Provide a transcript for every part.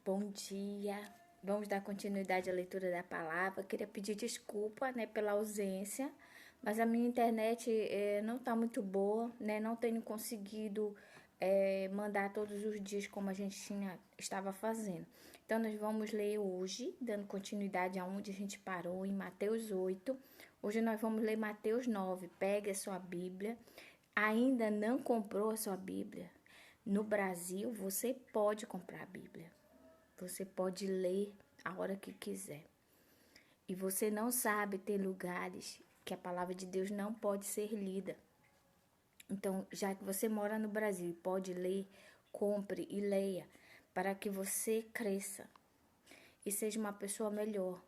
Bom dia. Vamos dar continuidade à leitura da palavra. Queria pedir desculpa, né, pela ausência, mas a minha internet não está muito boa, né? Não tenho conseguido mandar todos os dias como a gente estava fazendo. Então, nós vamos ler hoje, dando continuidade aonde a gente parou, em Mateus 8. Hoje nós vamos ler Mateus 9. Pegue a sua Bíblia. Ainda não comprou a sua Bíblia? No Brasil, você pode comprar a Bíblia. Você pode ler a hora que quiser. E você não sabe, tem lugares que a palavra de Deus não pode ser lida. Então, já que você mora no Brasil e pode ler, compre e leia para que você cresça e seja uma pessoa melhor.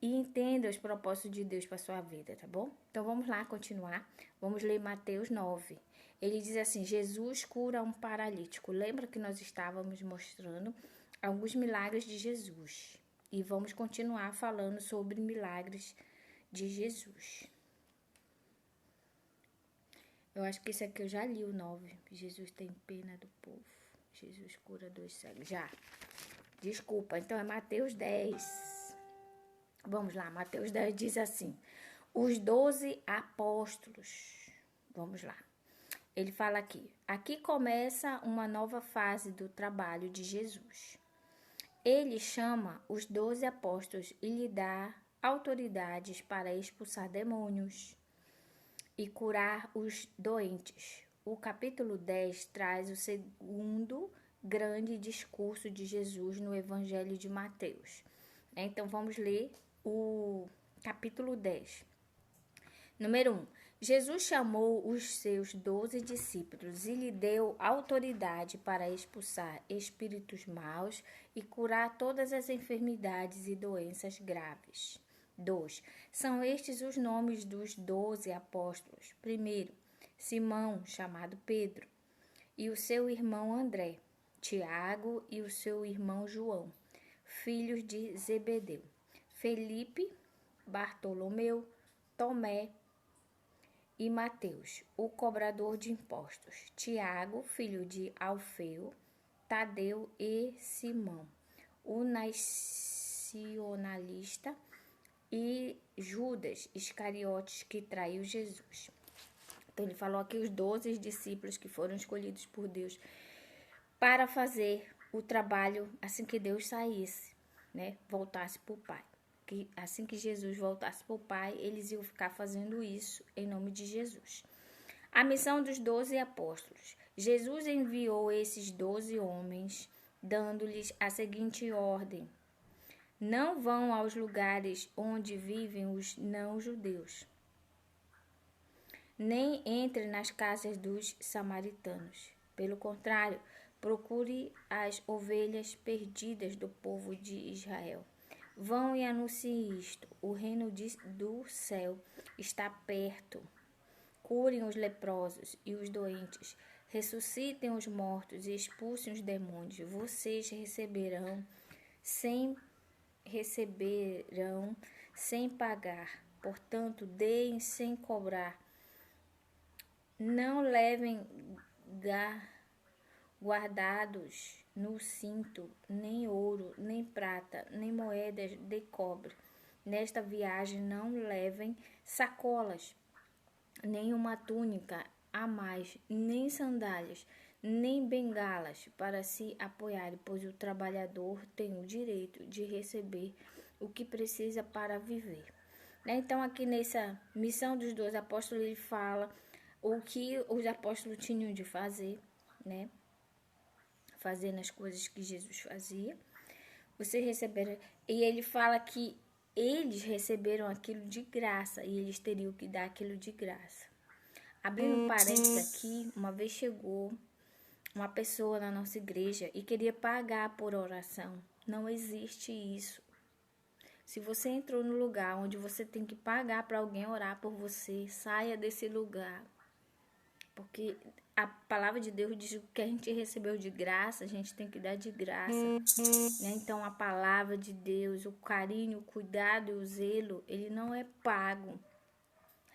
E entenda os propósitos de Deus para a sua vida, tá bom? Então, vamos lá continuar. Vamos ler Mateus 9. Ele diz assim, Jesus cura um paralítico. Lembra que nós estávamos mostrando alguns milagres de Jesus. E vamos continuar falando sobre milagres de Jesus. Eu acho que esse aqui eu já li o 9. Jesus tem pena do povo. Jesus cura 2 cegos. Já. Desculpa, então é Mateus 10. Vamos lá, Mateus 10 diz assim, os 12 apóstolos. Vamos lá. Ele fala aqui começa uma nova fase do trabalho de Jesus. Ele chama os 12 apóstolos e lhe dá autoridades para expulsar demônios e curar os doentes. O capítulo 10 traz o segundo grande discurso de Jesus no Evangelho de Mateus. Então, vamos ler o capítulo 10. Número 1. Jesus chamou os seus 12 discípulos e lhe deu autoridade para expulsar espíritos maus e curar todas as enfermidades e doenças graves. 2. São estes os nomes dos 12 apóstolos. Primeiro, Simão, chamado Pedro, e o seu irmão André, Tiago e o seu irmão João, filhos de Zebedeu, Felipe, Bartolomeu, Tomé e Mateus, o cobrador de impostos, Tiago, filho de Alfeu, Tadeu e Simão, o nacionalista, e Judas Iscariotes, que traiu Jesus. Então, ele falou aqui os 12 discípulos que foram escolhidos por Deus para fazer o trabalho assim que Deus saísse, né? Voltasse para o Pai. Que assim que Jesus voltasse para o Pai, eles iam ficar fazendo isso em nome de Jesus. A missão dos 12 apóstolos. Jesus enviou esses 12 homens, dando-lhes a seguinte ordem: não vão aos lugares onde vivem os não-judeus, nem entre nas casas dos samaritanos. Pelo contrário, procure as ovelhas perdidas do povo de Israel. Vão e anunciem isto: o reino do céu está perto. Curem os leprosos e os doentes, ressuscitem os mortos e expulsem os demônios. Vocês receberão sem pagar. Portanto, deem sem cobrar. Não levem guardados no cinto nem ouro, nem prata, nem moedas de cobre. Nesta viagem não levem sacolas, nem uma túnica a mais, nem sandálias, nem bengalas para se apoiarem, pois o trabalhador tem o direito de receber o que precisa para viver. Então, aqui nessa missão dos 12 apóstolos, ele fala o que os apóstolos tinham de fazer, né? Fazendo as coisas que Jesus fazia. Vocês receberam, e ele fala que eles receberam aquilo de graça e eles teriam que dar aquilo de graça. Abrindo parênteses aqui, uma vez chegou uma pessoa na nossa igreja e queria pagar por oração. Não existe isso. Se você entrou no lugar onde você tem que pagar para alguém orar por você, saia desse lugar. Porque a palavra de Deus diz que a gente recebeu de graça, a gente tem que dar de graça. Né? Então, a palavra de Deus, o carinho, o cuidado e o zelo, ele não é pago,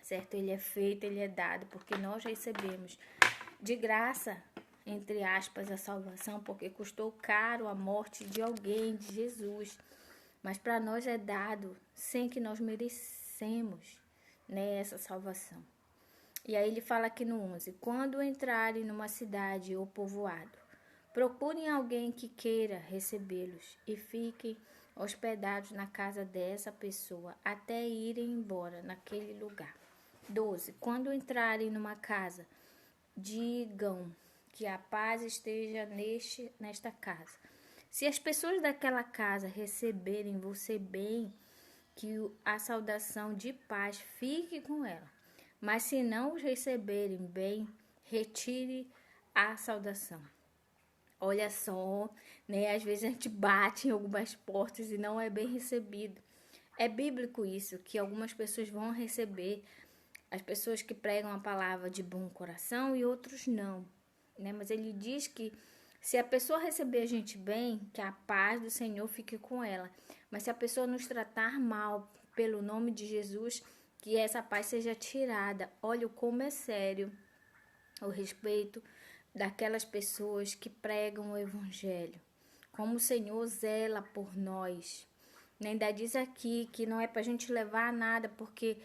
certo? Ele é feito, ele é dado, porque nós recebemos de graça. entre aspas, a salvação, porque custou caro a morte de alguém, de Jesus. Mas para nós é dado sem que nós merecemos, né, essa salvação. E aí ele fala aqui no 11: quando entrarem numa cidade ou povoado, procurem alguém que queira recebê-los e fiquem hospedados na casa dessa pessoa até irem embora naquele lugar. 12. Quando entrarem numa casa, digam que a paz esteja nesta casa. Se as pessoas daquela casa receberem você bem, que a saudação de paz fique com ela. Mas se não os receberem bem, retire a saudação. Olha só, né? Às vezes a gente bate em algumas portas e não é bem recebido. É bíblico isso, que algumas pessoas vão receber as pessoas que pregam a palavra de bom coração e outros não, né? Mas ele diz que se a pessoa receber a gente bem, que a paz do Senhor fique com ela. Mas se a pessoa nos tratar mal, pelo nome de Jesus, que essa paz seja tirada. Olha como é sério o respeito daquelas pessoas que pregam o evangelho. Como o Senhor zela por nós. Ainda diz aqui que não é para a gente levar nada, porque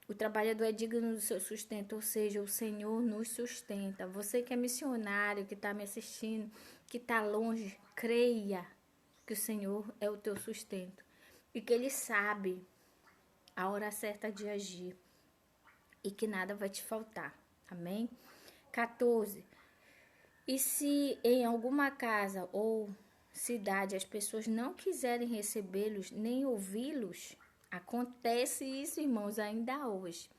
o trabalhador é digno do seu sustento, ou seja, o Senhor nos sustenta. Você que é missionário, que está me assistindo, que está longe, creia que o Senhor é o teu sustento e que Ele sabe a hora certa de agir e que nada vai te faltar. Amém? 14. E se em alguma casa ou cidade as pessoas não quiserem recebê-los nem ouvi-los, acontece isso, irmãos, ainda hoje.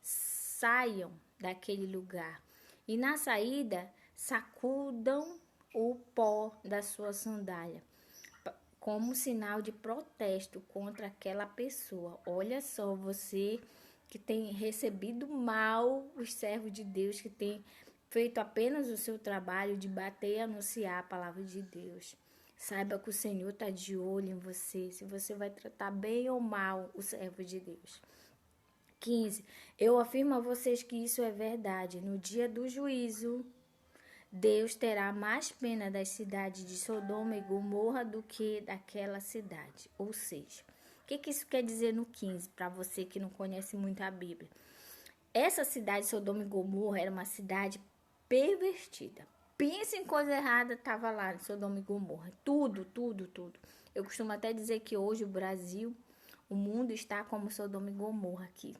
Saiam daquele lugar e na saída sacudam o pó da sua sandália como sinal de protesto contra aquela pessoa. Olha só, você que tem recebido mal os servos de Deus, que tem feito apenas o seu trabalho de bater e anunciar a palavra de Deus. Saiba que o Senhor está de olho em você, se você vai tratar bem ou mal o servo de Deus. 15. Eu afirmo a vocês que isso é verdade. No dia do juízo, Deus terá mais pena das cidades de Sodoma e Gomorra do que daquela cidade. Ou seja, o que isso quer dizer no 15, para você que não conhece muito a Bíblia? Essa cidade, Sodoma e Gomorra, era uma cidade pervertida. Pensa em coisa errada, estava lá em Sodoma e Gomorra. Tudo, tudo, tudo. Eu costumo até dizer que hoje o Brasil, o mundo está como Sodoma e Gomorra aqui.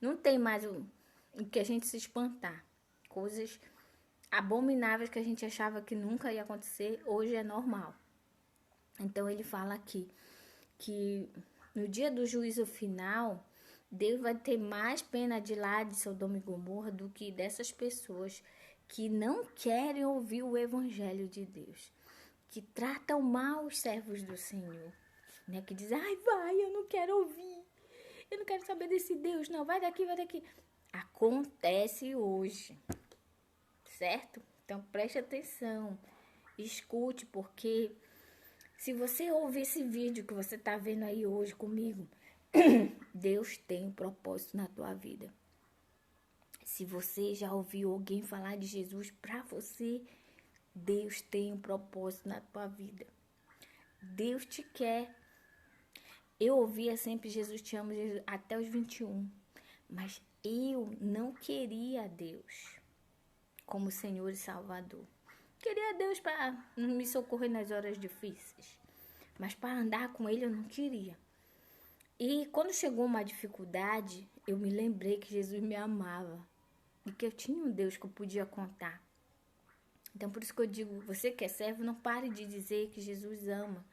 Não tem mais o que a gente se espantar. Coisas abomináveis que a gente achava que nunca ia acontecer, hoje é normal. Então ele fala aqui que no dia do juízo final, Deus vai ter mais pena de lá de Sodoma e Gomorra do que dessas pessoas que não querem ouvir o evangelho de Deus, que tratam mal os servos do Senhor, né? Que dizem, ai, vai, eu não quero ouvir, eu não quero saber desse Deus, não, vai daqui, vai daqui. Acontece hoje, certo? Então preste atenção, escute, porque se você ouvir esse vídeo que você está vendo aí hoje comigo, Deus tem um propósito na tua vida. Se você já ouviu alguém falar de Jesus para você, Deus tem um propósito na tua vida. Deus te quer. Eu ouvia sempre Jesus te ama, Jesus, até os 21. Mas eu não queria Deus como Senhor e Salvador. Queria Deus para me socorrer nas horas difíceis. Mas para andar com Ele eu não queria. E quando chegou uma dificuldade, eu me lembrei que Jesus me amava. E que eu tinha um Deus que eu podia contar. Então por isso que eu digo, você que é servo, não pare de dizer que Jesus ama.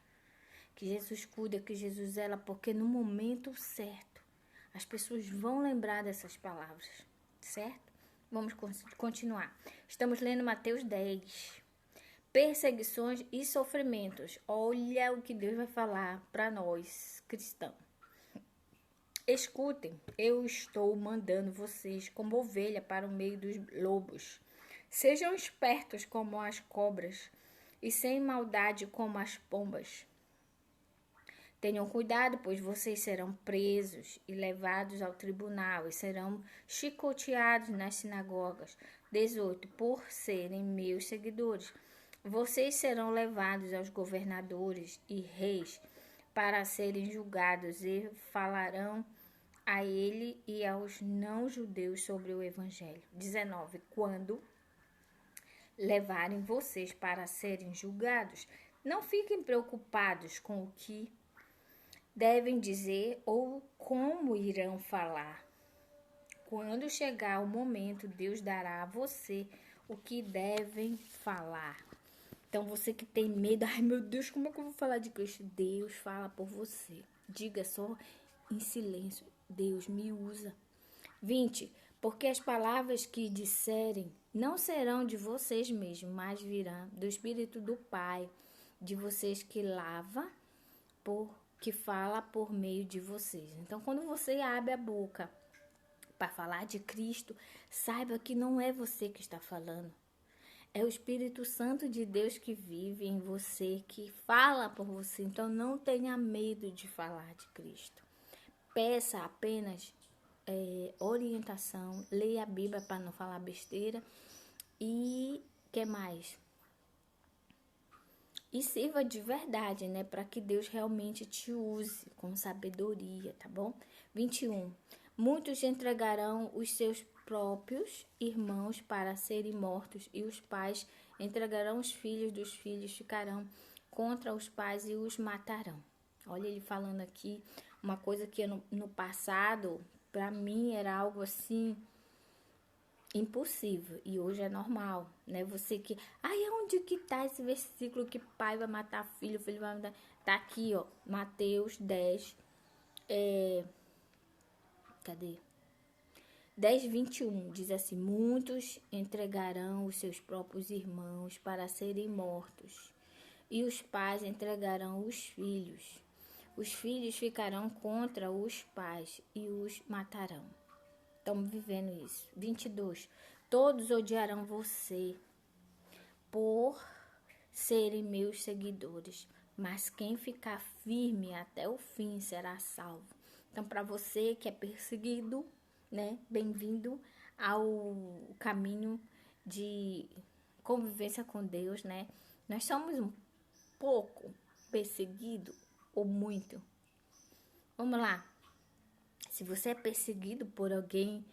Que Jesus cuida, que Jesus zela. Porque no momento certo, as pessoas vão lembrar dessas palavras. Certo? Vamos continuar. Estamos lendo Mateus 10. Perseguições e sofrimentos. Olha o que Deus vai falar para nós, cristãos. Escutem, eu estou mandando vocês como ovelha para o meio dos lobos. Sejam espertos como as cobras e sem maldade como as pombas. Tenham cuidado, pois vocês serão presos e levados ao tribunal e serão chicoteados nas sinagogas. 18. Por serem meus seguidores, vocês serão levados aos governadores e reis para serem julgados e falarão a ele e aos não-judeus sobre o evangelho. 19. Quando levarem vocês para serem julgados, não fiquem preocupados com o que devem dizer ou como irão falar. Quando chegar o momento, Deus dará a você o que devem falar. Então, você que tem medo, ai meu Deus, como é que eu vou falar de Cristo? Deus fala por você. Diga só em silêncio, Deus me usa. 20. Porque as palavras que disserem não serão de vocês mesmos, mas virão do Espírito do Pai, de vocês que fala por meio de vocês. Então, quando você abre a boca para falar de Cristo, saiba que não é você que está falando. É o Espírito Santo de Deus que vive em você, que fala por você. Então, não tenha medo de falar de Cristo. Peça apenas orientação, leia a Bíblia para não falar besteira. E que mais? E sirva de verdade, né? Para que Deus realmente te use com sabedoria, tá bom? 21. Muitos entregarão os seus próprios irmãos para serem mortos, e os pais entregarão os filhos dos filhos, ficarão contra os pais e os matarão. Olha ele falando aqui, uma coisa que no passado, para mim, era algo assim impossível, e hoje é normal, né? Você que, onde que tá esse versículo que pai vai matar filho, filho vai matar? Tá aqui, ó, Mateus 10, cadê? 10:21, diz assim: muitos entregarão os seus próprios irmãos para serem mortos, e os pais entregarão os filhos. Os filhos ficarão contra os pais e os matarão. Estamos vivendo isso. 22. Todos odiarão você por serem meus seguidores, mas quem ficar firme até o fim será salvo. Então, para você que é perseguido, né, bem-vindo ao caminho de convivência com Deus, né? Nós somos um pouco perseguidos ou muito. Vamos lá. Se você é perseguido por alguém,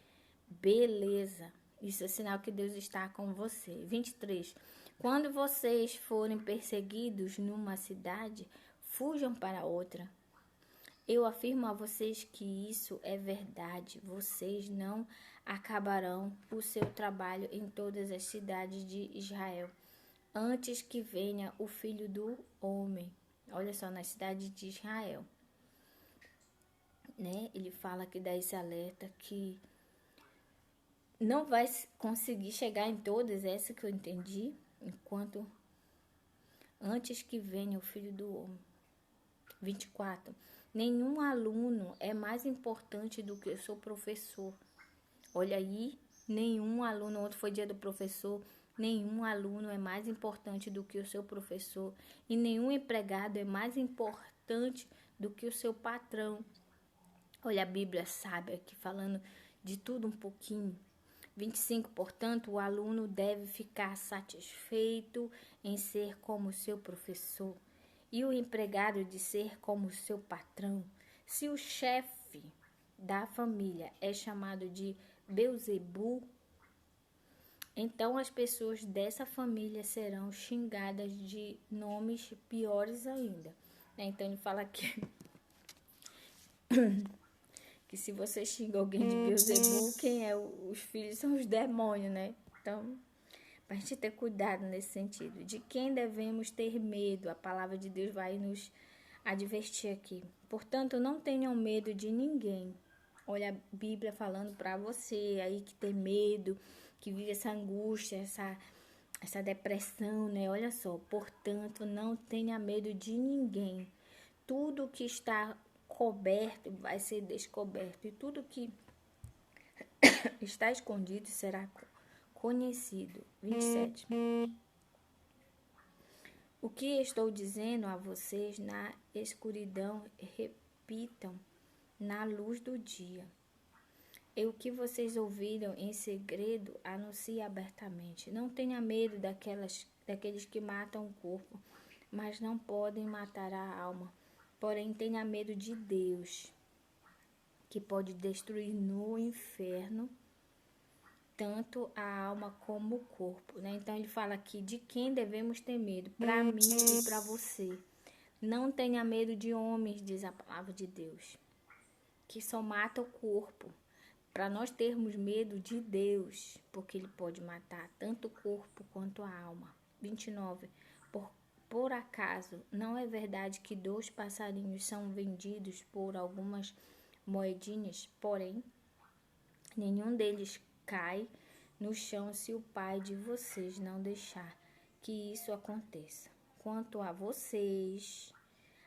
beleza. Isso é sinal que Deus está com você. 23. Quando vocês forem perseguidos numa cidade, fujam para outra. Eu afirmo a vocês que isso é verdade. Vocês não acabarão o seu trabalho em todas as cidades de Israel, antes que venha o Filho do Homem. Olha só, na cidade de Israel. Né? Ele fala que dá esse alerta que não vai conseguir chegar em todas, essa que eu entendi, enquanto antes que venha o Filho do Homem. 24. Nenhum aluno é mais importante do que o seu professor. Olha aí, nenhum aluno, ontem foi dia do professor, nenhum aluno é mais importante do que o seu professor, e nenhum empregado é mais importante do que o seu patrão. Olha a Bíblia sábia aqui falando de tudo um pouquinho. 25. Portanto, o aluno deve ficar satisfeito em ser como seu professor e o empregado de ser como seu patrão. Se o chefe da família é chamado de Beuzebu, então as pessoas dessa família serão xingadas de nomes piores ainda. Então ele fala que que se você xinga alguém de Beuzebu, quem é os filhos são os demônios, né? Então, para a gente ter cuidado nesse sentido. De quem devemos ter medo? A palavra de Deus vai nos advertir aqui. Portanto, não tenham medo de ninguém. Olha a Bíblia falando para você aí que tem medo, que vive essa angústia, essa depressão, né? Olha só, portanto, não tenha medo de ninguém. Tudo que está coberto vai ser descoberto, e tudo que está escondido será conhecido. 27. O que estou dizendo a vocês na escuridão, repitam na luz do dia. E o que vocês ouviram em segredo, anuncie abertamente. Não tenha medo daqueles que matam o corpo, mas não podem matar a alma. Porém, tenha medo de Deus, que pode destruir no inferno tanto a alma como o corpo, né? Então ele fala aqui de quem devemos ter medo, para mim e para você. Não tenha medo de homens, diz a palavra de Deus, que só mata o corpo. Para nós termos medo de Deus, porque ele pode matar tanto o corpo quanto a alma. 29. Por acaso, não é verdade que 2 passarinhos são vendidos por algumas moedinhas? Porém, nenhum deles cai no chão se o Pai de vocês não deixar que isso aconteça. Quanto a vocês,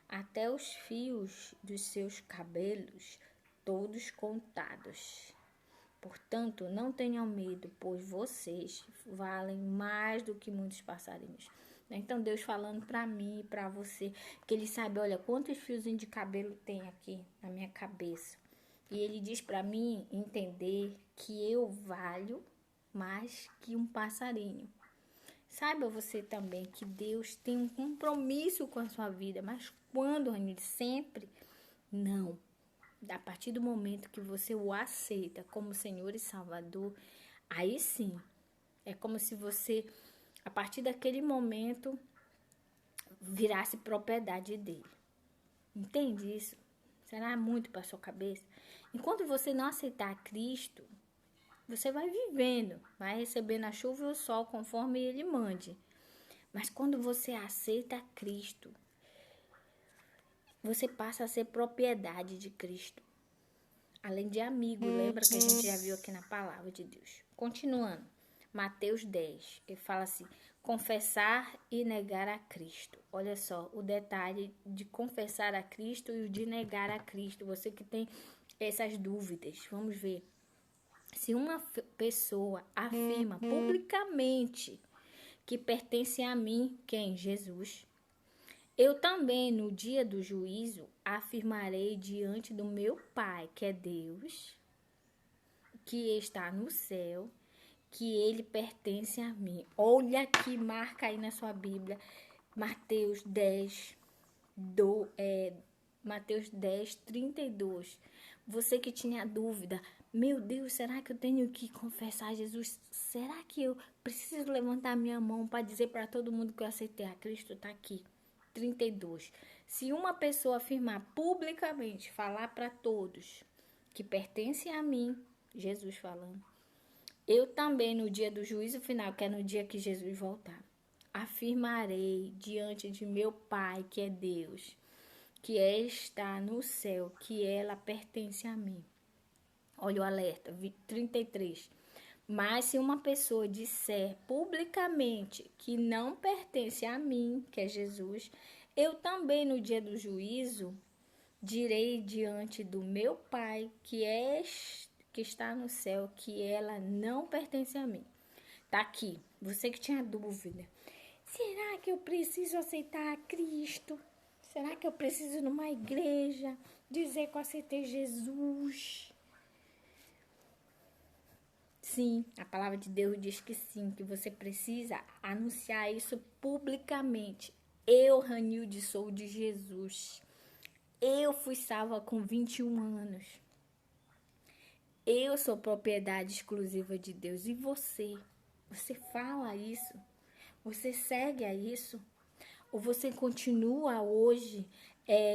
até os fios dos seus cabelos, todos contados. Portanto, não tenham medo, pois vocês valem mais do que muitos passarinhos. Então, Deus falando para mim e para você, que Ele sabe, olha, quantos fiozinhos de cabelo tem aqui na minha cabeça. E Ele diz para mim entender que eu valho mais que um passarinho. Saiba você também que Deus tem um compromisso com a sua vida, mas quando, Ranilde? Sempre? Não. A partir do momento que você o aceita como Senhor e Salvador, aí sim, é como se você, a partir daquele momento, virasse propriedade dele. Entende isso? Será muito para sua cabeça? Enquanto você não aceitar Cristo, você vai vivendo, vai recebendo a chuva e o sol conforme ele mande. Mas quando você aceita Cristo, você passa a ser propriedade de Cristo. Além de amigo, lembra que a gente já viu aqui na palavra de Deus. Continuando, Mateus 10, ele fala assim, confessar e negar a Cristo. Olha só, o detalhe de confessar a Cristo e o de negar a Cristo. Você que tem essas dúvidas, vamos ver. Se uma pessoa afirma publicamente que pertence a mim, quem? Jesus. Eu também, no dia do juízo, afirmarei diante do meu Pai, que é Deus, que está no céu, que ele pertence a mim. Olha que marca aí na sua Bíblia, Mateus 10, Mateus 10, 32. Você que tinha dúvida, meu Deus, será que eu tenho que confessar a Jesus? Será que eu preciso levantar minha mão para dizer para todo mundo que eu aceitei a Cristo? Está aqui. 32. Se uma pessoa afirmar publicamente, falar para todos que pertence a mim, Jesus falando, eu também no dia do juízo final, que é no dia que Jesus voltar, afirmarei diante de meu Pai, que é Deus, que está no céu, que ela pertence a mim. Olha o alerta, 33. Mas se uma pessoa disser publicamente que não pertence a mim, que é Jesus, eu também no dia do juízo direi diante do meu Pai, que está no céu, que ela não pertence a mim. Tá aqui, você que tinha dúvida. Será que eu preciso aceitar a Cristo? Será que eu preciso ir numa igreja dizer que eu aceitei Jesus? Sim, a palavra de Deus diz que sim, que você precisa anunciar isso publicamente. Eu, Ranilde, sou de Jesus. Eu fui salva com 21 anos. Eu sou propriedade exclusiva de Deus. E você? Você fala isso? Você segue a isso? Ou você continua hoje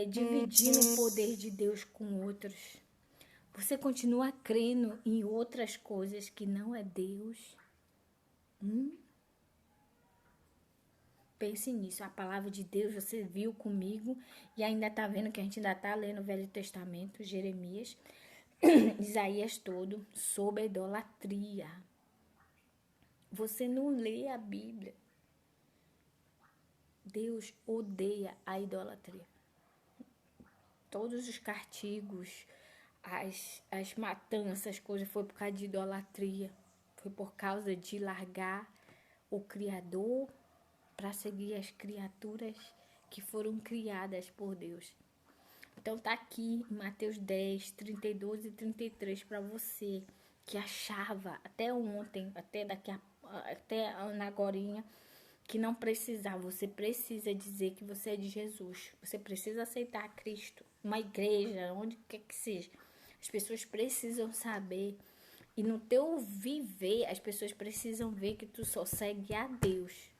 dividindo o poder de Deus com outros? Você continua crendo em outras coisas que não é Deus? Pense nisso. A palavra de Deus você viu comigo e ainda está vendo que a gente ainda está lendo o Velho Testamento, Jeremias, Isaías todo, sobre a idolatria. Você não lê a Bíblia. Deus odeia a idolatria. Todos os castigos, as matanças, as coisas, foi por causa de idolatria. Foi por causa de largar o Criador para seguir as criaturas que foram criadas por Deus. Então tá aqui em Mateus 10, 32 e 33 para você que achava até ontem, até agorinha, que não precisava. Você precisa dizer que você é de Jesus. Você precisa aceitar Cristo. Uma igreja, onde quer que seja. As pessoas precisam saber. E no teu viver, as pessoas precisam ver que tu só segue a Deus.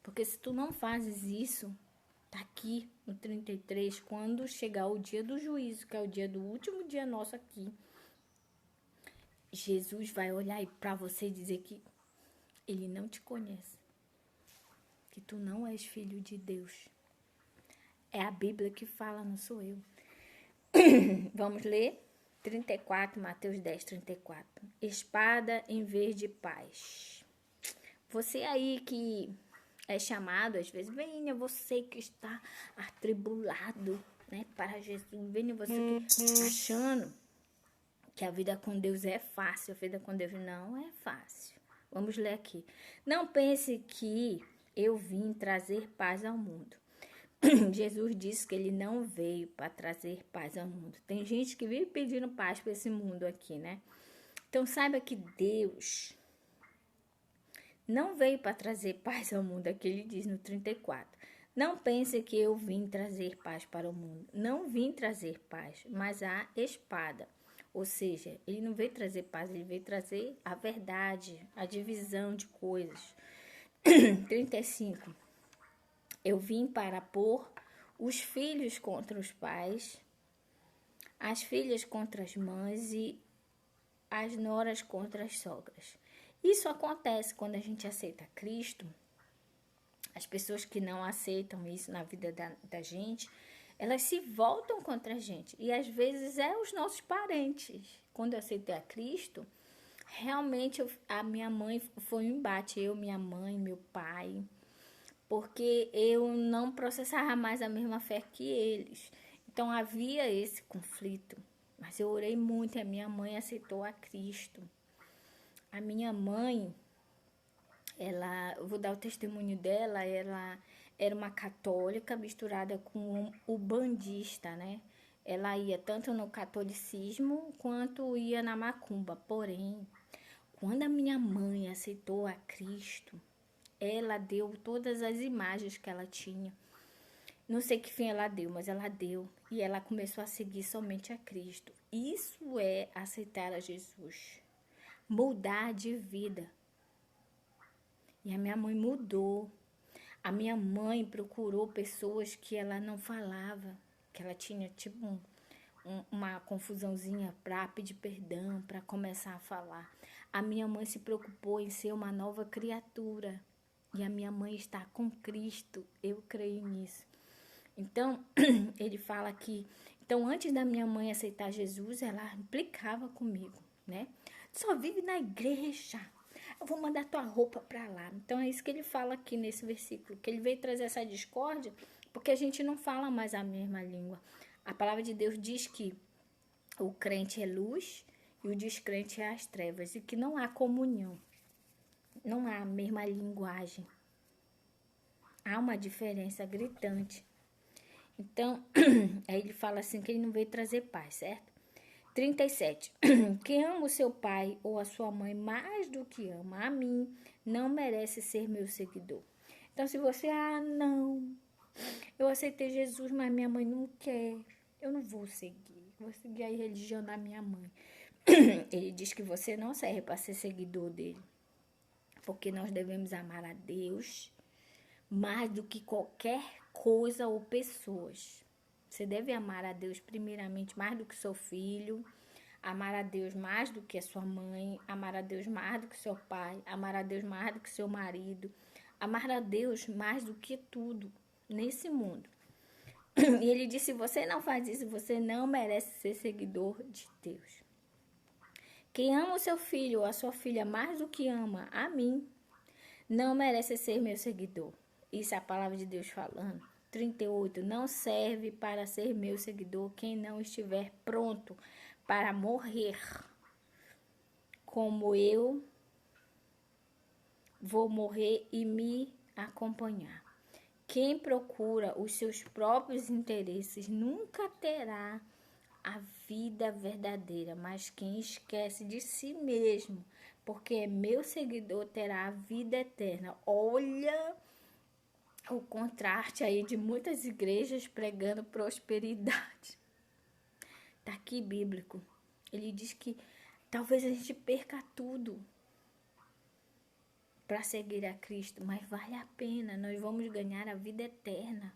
Porque se tu não fazes isso, tá aqui no 33, quando chegar o dia do juízo, que é o dia do último dia nosso aqui, Jesus vai olhar para você e dizer que ele não te conhece, que tu não és filho de Deus. É a Bíblia que fala, não sou eu. Vamos ler? 34, Mateus 10, 34. Espada em vez de paz. Você aí que é chamado, às vezes, venha você que está atribulado, né, para Jesus. Venha você que achando que a vida com Deus é fácil. A vida com Deus não é fácil. Vamos ler aqui. Não pense que eu vim trazer paz ao mundo. Jesus disse que ele não veio para trazer paz ao mundo. Tem gente que vive pedindo paz para esse mundo aqui, né? Então saiba que Deus não veio para trazer paz ao mundo. Aqui ele diz no 34. Não pense que eu vim trazer paz para o mundo. Não vim trazer paz, mas a espada. Ou seja, ele não veio trazer paz, ele veio trazer a verdade, a divisão de coisas. 35. Eu vim para pôr os filhos contra os pais, as filhas contra as mães e as noras contra as sogras. Isso acontece quando a gente aceita Cristo. As pessoas que não aceitam isso na vida da gente, elas se voltam contra a gente. E às vezes é os nossos parentes. Quando eu aceitei a Cristo, realmente a minha mãe foi um embate. Eu, minha mãe, meu pai, porque eu não processava mais a mesma fé que eles. Então havia esse conflito. Mas eu orei muito e a minha mãe aceitou a Cristo. A minha mãe, eu vou dar o testemunho dela, ela era uma católica misturada com o bandista, né? Ela ia tanto no catolicismo quanto ia na macumba. Porém, quando a minha mãe aceitou a Cristo, ela deu todas as imagens que ela tinha. Não sei que fim ela deu, mas ela deu. E ela começou a seguir somente a Cristo. Isso é aceitar a Jesus. Mudar de vida. E a minha mãe mudou. A minha mãe procurou pessoas que ela não falava. Que ela tinha tipo uma confusãozinha para pedir perdão, para começar a falar. A minha mãe se preocupou em ser uma nova criatura. E a minha mãe está com Cristo. Eu creio nisso. Então, ele fala que... Então, antes da minha mãe aceitar Jesus, ela implicava comigo, né? Só vive na igreja. Eu vou mandar tua roupa para lá. Então, é isso que ele fala aqui nesse versículo. Que ele veio trazer essa discórdia porque a gente não fala mais a mesma língua. A palavra de Deus diz que o crente é luz e o descrente é as trevas. E que não há comunhão. Não há a mesma linguagem. Há uma diferença gritante. Então, aí ele fala assim que ele não veio trazer paz, certo? 37. Quem ama o seu pai ou a sua mãe mais do que ama a mim, não merece ser meu seguidor. Então, se você, não, eu aceitei Jesus, mas minha mãe não quer, eu não vou seguir. Vou seguir a religião da minha mãe. Ele diz que você não serve para ser seguidor dele. Porque nós devemos amar a Deus mais do que qualquer coisa ou pessoas. Você deve amar a Deus primeiramente mais do que seu filho, amar a Deus mais do que a sua mãe, amar a Deus mais do que seu pai, amar a Deus mais do que seu marido, amar a Deus mais do que tudo nesse mundo. E ele disse, se você não faz isso, você não merece ser seguidor de Deus. Quem ama o seu filho ou a sua filha mais do que ama a mim, não merece ser meu seguidor. Isso é a palavra de Deus falando. 38. Não serve para ser meu seguidor quem não estiver pronto para morrer, como eu vou morrer e me acompanhar. Quem procura os seus próprios interesses nunca terá a vida verdadeira, mas quem esquece de si mesmo, porque é meu seguidor, terá a vida eterna. Olha o contraste aí de muitas igrejas pregando prosperidade. Tá aqui bíblico. Ele diz que talvez a gente perca tudo para seguir a Cristo, mas vale a pena, nós vamos ganhar a vida eterna.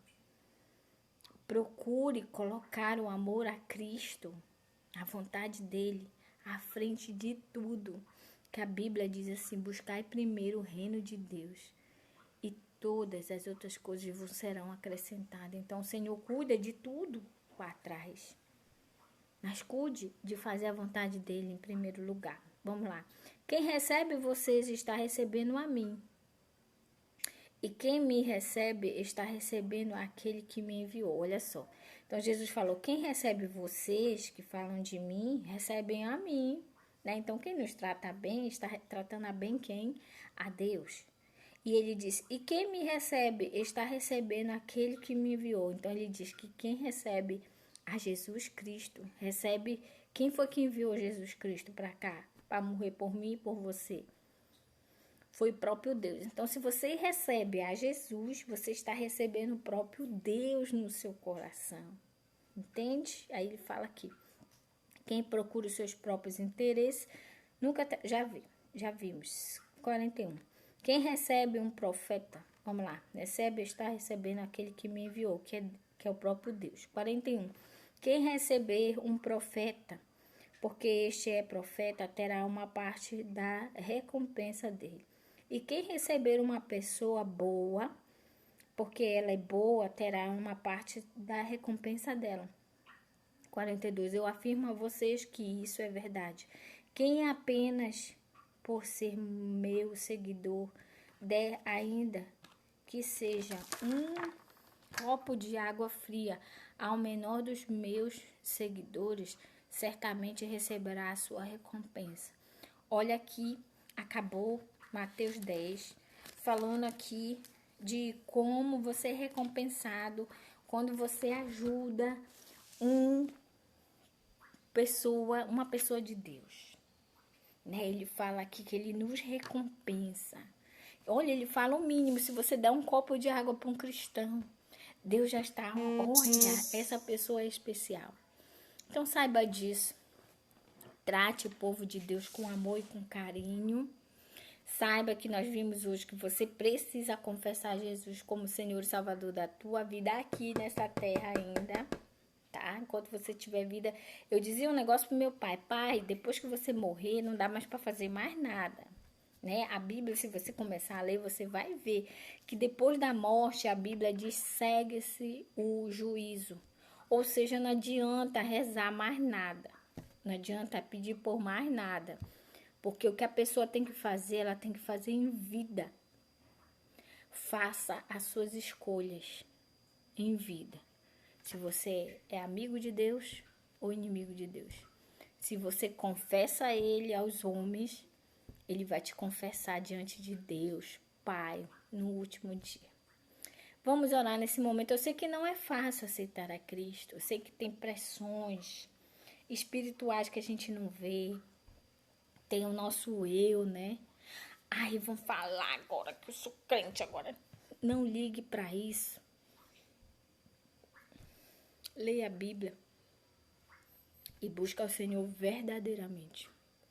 Procure colocar o amor a Cristo, a vontade dele, à frente de tudo. Que a Bíblia diz assim: buscai primeiro o reino de Deus e todas as outras coisas vos serão acrescentadas. Então o Senhor cuida de tudo lá atrás. Mas cuide de fazer a vontade dele em primeiro lugar. Vamos lá. Quem recebe vocês está recebendo a mim. E quem me recebe está recebendo aquele que me enviou. Olha só. Então Jesus falou: quem recebe vocês que falam de mim, recebem a mim. Né? Então quem nos trata bem, está tratando a bem quem? A Deus. E ele diz: e quem me recebe está recebendo aquele que me enviou. Então ele diz que quem recebe a Jesus Cristo, recebe quem foi que enviou Jesus Cristo para cá, para morrer por mim e por você. Foi o próprio Deus. Então, se você recebe a Jesus, você está recebendo o próprio Deus no seu coração. Entende? Aí ele fala aqui: quem procura os seus próprios interesses, nunca... Já vimos. 41. Quem recebe um profeta, vamos lá, está recebendo aquele que me enviou, que é o próprio Deus. 41. Quem receber um profeta, porque este é profeta, terá uma parte da recompensa dele. E quem receber uma pessoa boa, porque ela é boa, terá uma parte da recompensa dela. 42. Eu afirmo a vocês que isso é verdade. Quem apenas por ser meu seguidor der ainda que seja um copo de água fria ao menor dos meus seguidores, certamente receberá a sua recompensa. Olha aqui, acabou Mateus 10, falando aqui de como você é recompensado quando você ajuda uma pessoa de Deus. Né? Ele fala aqui que ele nos recompensa. Olha, ele fala o mínimo: se você der um copo de água para um cristão, Deus já está, olha, essa pessoa é especial. Então saiba disso. Trate o povo de Deus com amor e com carinho. Saiba que nós vimos hoje que você precisa confessar Jesus como Senhor e Salvador da tua vida aqui nessa terra ainda, tá? Enquanto você tiver vida. Eu dizia um negócio pro meu pai: pai, depois que você morrer, não dá mais para fazer mais nada. Né? A Bíblia, se você começar a ler, você vai ver que depois da morte, a Bíblia diz: segue-se o juízo. Ou seja, não adianta rezar mais nada. Não adianta pedir por mais nada. Porque o que a pessoa tem que fazer, ela tem que fazer em vida. Faça as suas escolhas em vida. Se você é amigo de Deus ou inimigo de Deus. Se você confessa a Ele aos homens, Ele vai te confessar diante de Deus, Pai, no último dia. Vamos orar nesse momento. Eu sei que não é fácil aceitar a Cristo. Eu sei que tem pressões espirituais que a gente não vê. Tem o nosso eu, né? Ai, vão falar agora que eu sou crente agora. Não ligue para isso. Leia a Bíblia e busque ao Senhor verdadeiramente.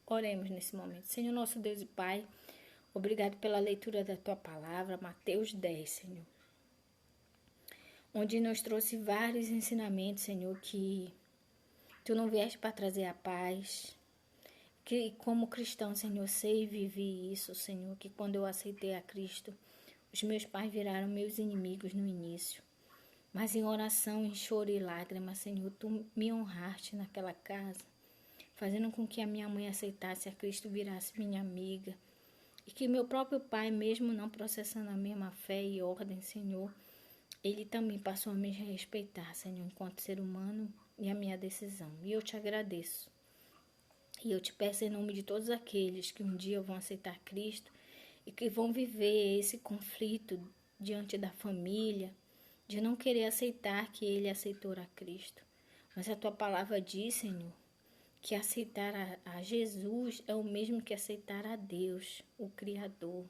Oremos nesse momento. Senhor, nosso Deus e Pai, obrigado pela leitura da Tua palavra, Mateus 10, Senhor. Onde nos trouxe vários ensinamentos, Senhor, que Tu não vieste para trazer a paz. Que como cristão, Senhor, sei e vivi isso, Senhor, que quando eu aceitei a Cristo, os meus pais viraram meus inimigos no início. Mas em oração, em choro e lágrimas, Senhor, Tu me honraste naquela casa, fazendo com que a minha mãe aceitasse a Cristo, virasse minha amiga. E que meu próprio pai, mesmo não processando a mesma fé e ordem, Senhor, ele também passou a me respeitar, Senhor, enquanto ser humano e a minha decisão. E eu te agradeço. E eu te peço em nome de todos aqueles que um dia vão aceitar Cristo e que vão viver esse conflito diante da família, de não querer aceitar que ele aceitou a Cristo. Mas a tua palavra diz, Senhor, que aceitar a Jesus é o mesmo que aceitar a Deus, o Criador.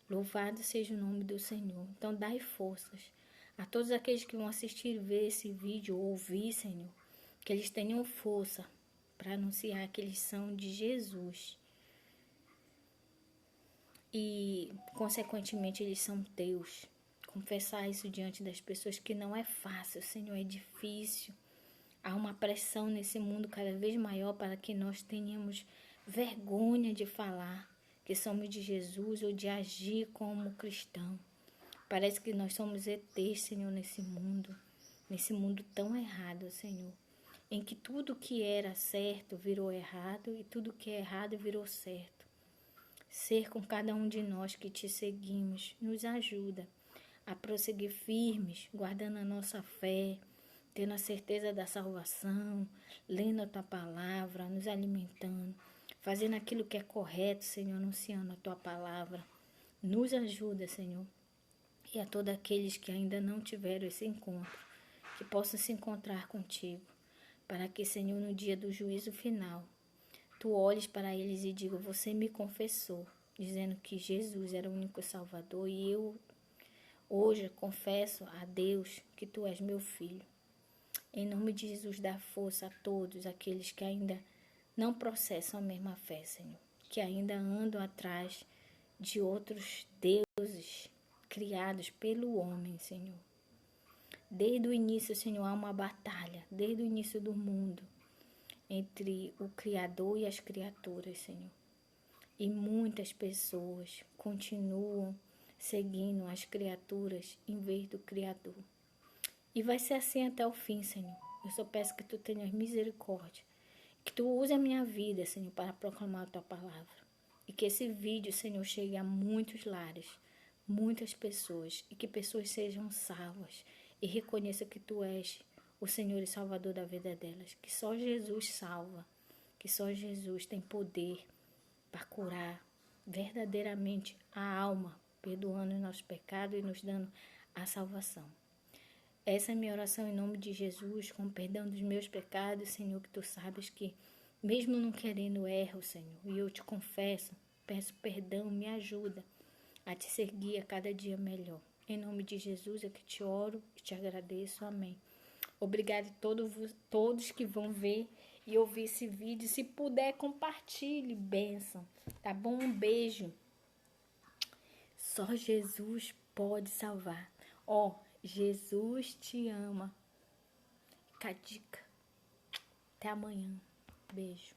Louvado seja o nome do Senhor. Então, dai forças a todos aqueles que vão assistir e ver esse vídeo ou ouvir, Senhor, que eles tenham força para anunciar que eles são de Jesus. E, consequentemente, eles são teus. Confessar isso diante das pessoas que não é fácil, Senhor, é difícil. Há uma pressão nesse mundo cada vez maior para que nós tenhamos vergonha de falar que somos de Jesus ou de agir como cristão. Parece que nós somos ETs, Senhor, nesse mundo tão errado, Senhor, em que tudo que era certo virou errado e tudo que é errado virou certo. Ser com cada um de nós que te seguimos nos ajuda a prosseguir firmes, guardando a nossa fé, tendo a certeza da salvação, lendo a tua palavra, nos alimentando, fazendo aquilo que é correto, Senhor, anunciando a tua palavra. Nos ajuda, Senhor, e a todos aqueles que ainda não tiveram esse encontro, que possam se encontrar contigo, para que, Senhor, no dia do juízo final, tu olhes para eles e diga: você me confessou, dizendo que Jesus era o único Salvador, e eu hoje confesso a Deus que tu és meu filho. Em nome de Jesus, dá força a todos aqueles que ainda não processam a mesma fé, Senhor, que ainda andam atrás de outros deuses criados pelo homem, Senhor. Desde o início, Senhor, há uma batalha, desde o início do mundo, entre o Criador e as criaturas, Senhor. E muitas pessoas continuam seguindo as criaturas em vez do Criador. E vai ser assim até o fim, Senhor. Eu só peço que tu tenhas misericórdia, que tu use a minha vida, Senhor, para proclamar a tua palavra. E que esse vídeo, Senhor, chegue a muitos lares, muitas pessoas, e que pessoas sejam salvas e reconheçam que tu és o Senhor e Salvador da vida delas, que só Jesus salva, que só Jesus tem poder para curar verdadeiramente a alma, perdoando os nossos pecados e nos dando a salvação. Essa é a minha oração em nome de Jesus, com perdão dos meus pecados, Senhor, que tu sabes que, mesmo não querendo, erro, Senhor, e eu te confesso, peço perdão, me ajuda a te seguir a cada dia melhor. Em nome de Jesus é que te oro e te agradeço. Amém. Obrigada a todos que vão ver e ouvir esse vídeo. Se puder, compartilhe, bênção, tá bom? Um beijo. Só Jesus pode salvar. Jesus te ama. Fica a dica. Até amanhã. Beijo.